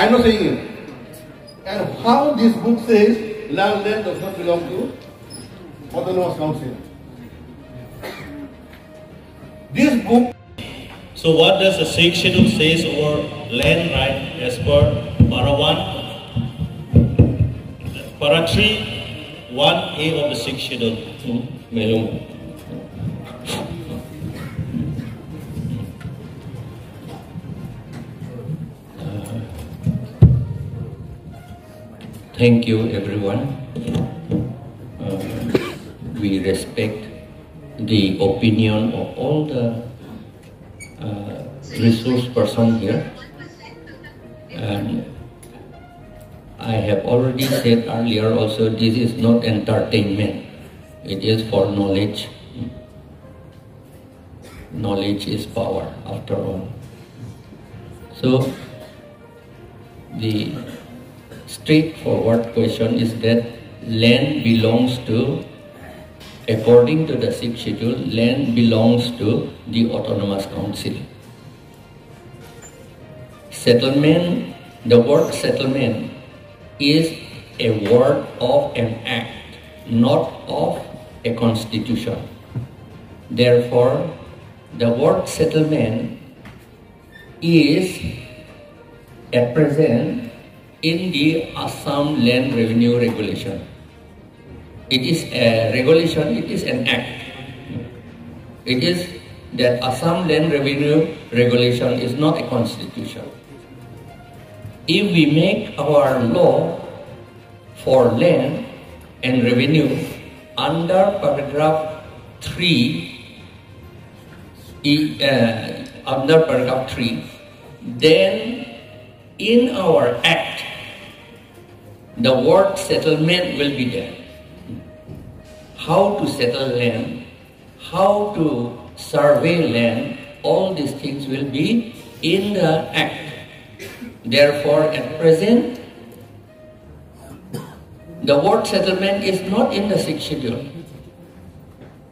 I'm not saying it. And how this book says land does not belong to Autonomous Council. This book. So what does the 6th schedule says over land right as per para 1, para 3, 1A of the 6th schedule? Thank you, everyone. We respect the opinion of all the resource person here, and I have already said earlier also, this is not entertainment, it is for knowledge. Knowledge is power, after all. So the straightforward question is that land belongs to, according to the 6th schedule, land belongs to the Autonomous Council. Settlement, the word settlement is a word of an act, not of a constitution. Therefore, the word settlement is at present in the Assam Land Revenue Regulation. It is a regulation, it is an act. It is that Assam Land Revenue Regulation is not a constitution. If we make our law for land and revenue under paragraph 3, under paragraph 3, then in our act, the word settlement will be there. How to settle land, how to survey land, all these things will be in the act. Therefore, at present, the word settlement is not in the 6th schedule.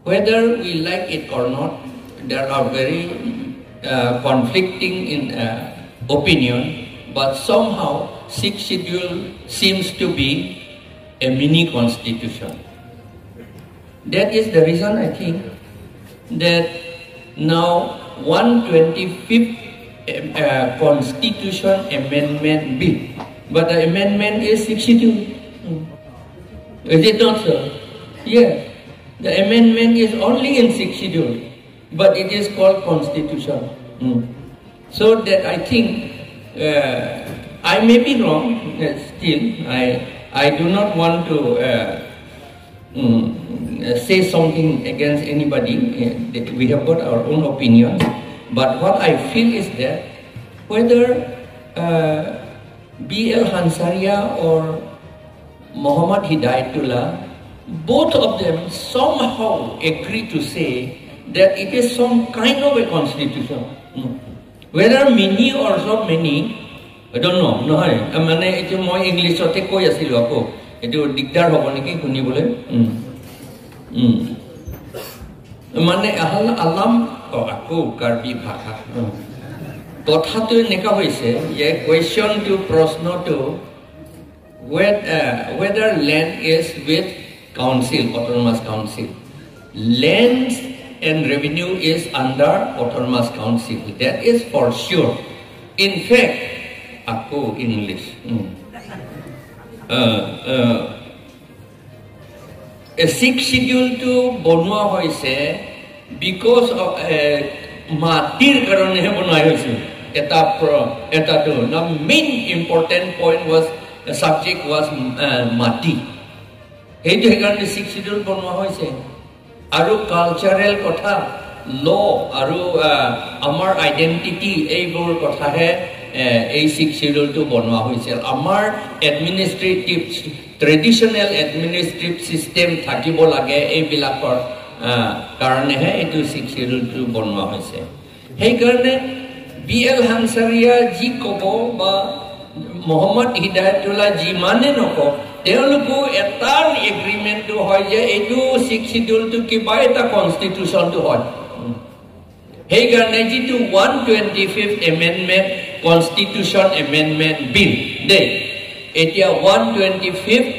Whether we like it or not, there are very conflicting in opinion, but somehow 6th schedule seems to be a mini constitution. That is the reason I think that now 125th Constitution Amendment Bill, but the amendment is 6th schedule. Is it not so? Yes. The amendment is only in 6th schedule, but it is called Constitution. So that I think I may be wrong. Still, I do not want to say something against anybody. We have got our own opinions. But what I feel is that whether B.L. Hansaria or Muhammad Hidayatullah, both of them somehow agree to say that it is some kind of a constitution. Whether many or not many, I don't know. No, I mean, moi English ote koi asilo ako. Ito diktar hobo niki kuni bole. Mane alam ako Karbi bhasha. Tothato neka hoise ye question to prashno to whether land is with council, Autonomous Council. Land and revenue is under Autonomous Council. That is for sure. In fact, ako English. A 6th schedule to bonwa hoise because of matir karone bonwa hoise. Eta to the main important point was the subject was mati. Hetu hekarone 6th schedule bonwa hoise. Aru cultural kotha, law, aru amar identity eibor kotha he a 6th schedule to bonwa hoise. Amar administrative traditional administrative system thakibo lage ei bilakor karone he etu 6th schedule to bonwa hoise. Hei karone B.L. Hansaria ji kobo ba Muhammad Hidayatullah ji mane noko তেওঁলোকো এটাৰ এগ্ৰিমেণ্টটো হয় যে এইটো 6th schedule to কিবা এটা কনষ্টিটিউচনটো হয়। সেইকাৰণে যিটো 125th amendment Constitution Amendment Bill. They, etia 125th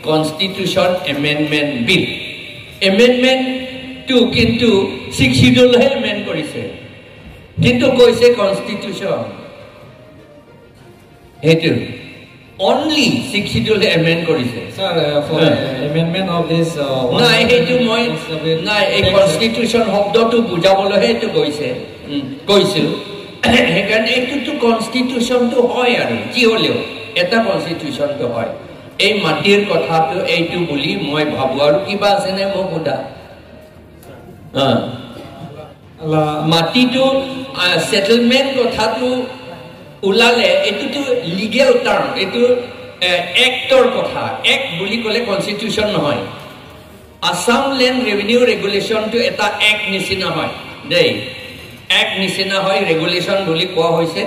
Constitution Amendment Bill. Amendment to kintu 6 schedule he amend korise. Kintu koise Constitution. Hetu. Only 6 schedule he amend korise. Sir, for amendment of this Nai hetu moi nai a Constitution hobdo to bujabolo hetu koise. Koisu. Hekan etu to Constitution to hoy aru. Ji holeo eta Constitution to hoy. এই মাটিৰ কথাটো এইটো বুলি মই ভাবো আৰু কিবা আছে নে মোক সোধা মাটিটো সেটেলমেন্ট কথাটো উলালে এটোটো লিগেল টার্ম এটো এক্টৰ কথা এক বুলি ক'লে কনস্টিটিউশন নহয় আসাম ল্যান্ড ৰেভিনিউ ৰেগুলেশন টু এটা এক নিচিনা হয় দেই এক নিচিনা হয় ৰেগুলেশন বুলি কোৱা হৈছে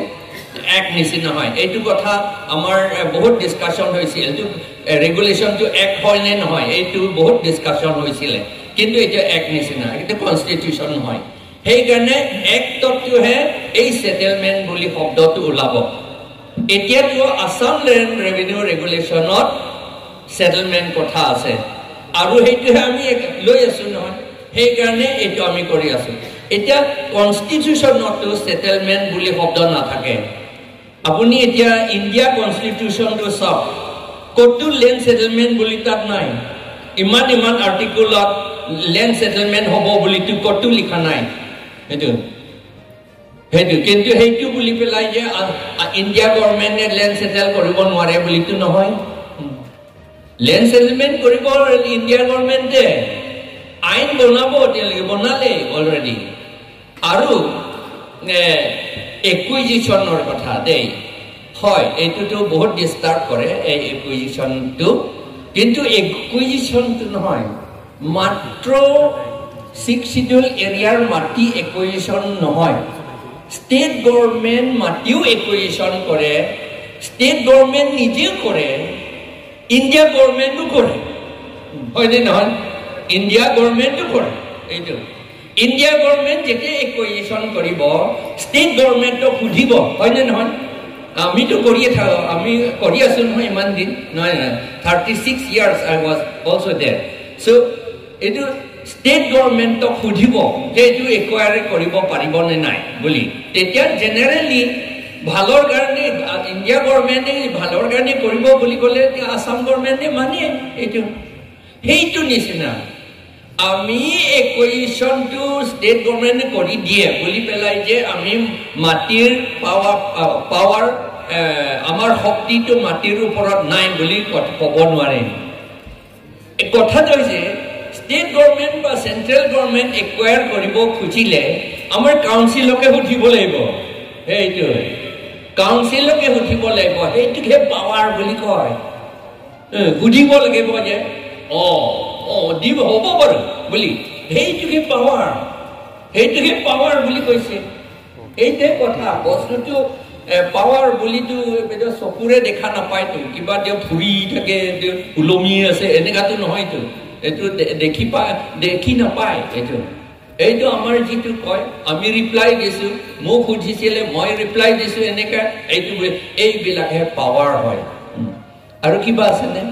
এক নিচিনা হয় এইটো কথা আমাৰ বহুত ডিসকাশন হৈছিল এইটো ৰেগুলেশন টু এক হয় নে নহয় এইটো বহুত ডিসকাশন হৈছিল কিন্তু এটা এক নিচিনা এটা কনস্টিটিউশন হয় সেই কাৰণে এক তত্ত্বহে এই সেটেলমেন্ট বুলি শব্দটো ওলাব এতিয়া তো আসাম ল্যান্ড ৰেভিনিউ ৰেগুলেশনত সেটেলমেন্ট কথা আছে আৰু হেইটোহে আমি লৈ আছো নহয় সেই কাৰণে এইটো আমি কৰি আছো এতিয়া কনস্টিটিউশনতো সেটেলমেন্ট বুলি শব্দ নাথাকে আপুনি এতিয়া ইন্ডিয়া কনস্টিটিউশনটো সব কতু ল্যান্ড সেটেলমেন্ট বুলি তাত নাই ইমান আৰ্টিকলত ল্যান্ড সেটেলমেন্ট হ'ব বুলি তো কতু লিখা নাই হেতু কিন্তু হেইটো বুলি পেলাই যে ইন্ডিয়া গভৰ্ণমেণ্টে ল্যান্ড সেটেল কৰিব নোৱাৰে বুলি তো নহয় ল্যান্ড সেটেলমেন্ট কৰিব ইন্ডিয়া গভৰ্ণমেণ্টে আইন বনাব তেলগে বনালে অলৰেডি আৰু একুইজিশনৰ কথা দেই হয় এটোটো বহুত ডিস্টাৰ্ব কৰে এই একুইজিশনটো কিন্তু একুইজিশনটো নহয় মাত্ৰ 6 শিডিউল এৰিয়াৰ মাটি একুইজিশন নহয় স্টেট গভৰ্ণমেণ্ট মাটিও একুইজিশন কৰে স্টেট গভৰ্ণমেণ্ট নিজেও কৰে ইন্ডিয়া গভৰ্ণমেণ্টও কৰে হয় নে নহয় ইন্ডিয়া গভৰ্ণমেণ্টও কৰে এইটো ইন্ডিয়া গভৰ্ণমেণ্ট যেতিয়া একুইজিশন কৰিব স্টেট গভৰ্ণমেণ্টক সুধিব হয় নে নহয় আমি তো কৰিয়ে থাকো আমি কৰি আছো নহয় ইমান দিন নহয় 36 years I was also there so এটো স্টেট গভৰ্ণমেণ্টক সুধিব যে এটো একুয়াৰ কৰিব পাৰিব নে নাই বুলি তেতিয়া জেনাৰেলি ভালৰ কাৰণে ইন্ডিয়া গভৰ্ণমেণ্টে ভালৰ কাৰণে কৰিব বুলি ক'লে আসাম গভৰ্ণমেণ্টে মানে এটো হেইটো নিচিনা আমি একুইজিশন টু স্টেট গভৰ্ণমেণ্টে কৰি দিয়ে বুলি পেলাই যে আমি মাটিৰ পাৱাৰ আমাৰ শক্তিটো মাটিৰ ওপৰত নাই বুলি ক'ব নোৱাৰে এই কথাটো যে স্টেট গভৰ্ণমেণ্ট বা সেন্ট্ৰেল গভৰ্ণমেণ্ট একুয়াৰ কৰিব খুজিলে আমাৰ কাউন্সিলকে সুধিব লাগিব এইটো কাউন্সিলকে সুধিব লাগিব এইটোকে পাৱাৰ বুলি কয় সুধিব লাগিব যে দিব হ'ব বাৰু বুলি সেইটোকে পাৱাৰ বুলি কৈছে এইতে কথা বস্তুটো পাৱাৰ বুলিটো বেদ চকুৰে দেখা নাপায়তো কিবা যে ফুৰি থাকে উলমি আছে এনেকাটো নহয়তো এটো দেখি নাপায় এইটো আমাৰ যিটো কয় আমি ৰিপ্লাই দিছো মোক সুধিছিলে মই ৰিপ্লাই দিছো এনেকা এইটো এইবিলাকহে পাৱাৰ হয় আৰু কিবা আছে নে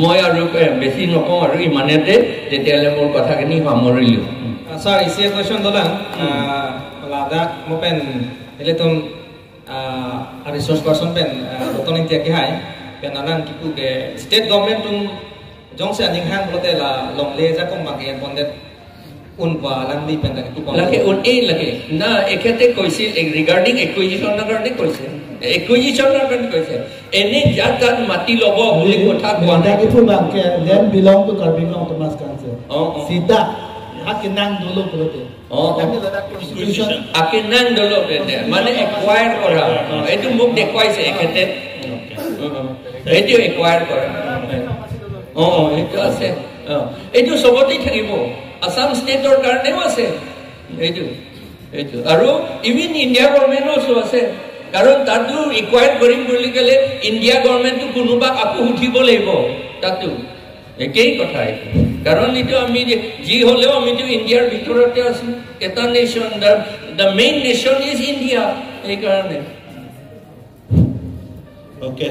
মই আৰু বেছি নকওঁ আৰু ইমানেতে যেতিয়ালে মোৰ কথাখিনি সামৰিলো Sir, isi question dolan lada mo pen eleton resource person pen doton intia ki hai pen anan kipu ke state government tum jong se aning hang bote la long le ja kom mage bondet un pa lambi pen la kipu lake un e lake na ekhete koisil regarding acquisition na karone koisil acquisition na karone koisil ene jat mati lobo boli kotha kwanda ki fu bang ke land belong to Karbinglong Thomas Council sida akinang dolo prote constitution akinang dolo prote mane acquire kora etu muk dekhoise ekhete etu acquire kora etu ase etu soboti thakibo Assam state or karne ase etu aru even India government also ase karon tatu acquire korim boli gele India government tu kunuba aku uthibo laibo tatu ekei kotha karon itu ami ji holeo ami tu India bhitorate asu eta nation the main nation is India এইকাৰণে Okay.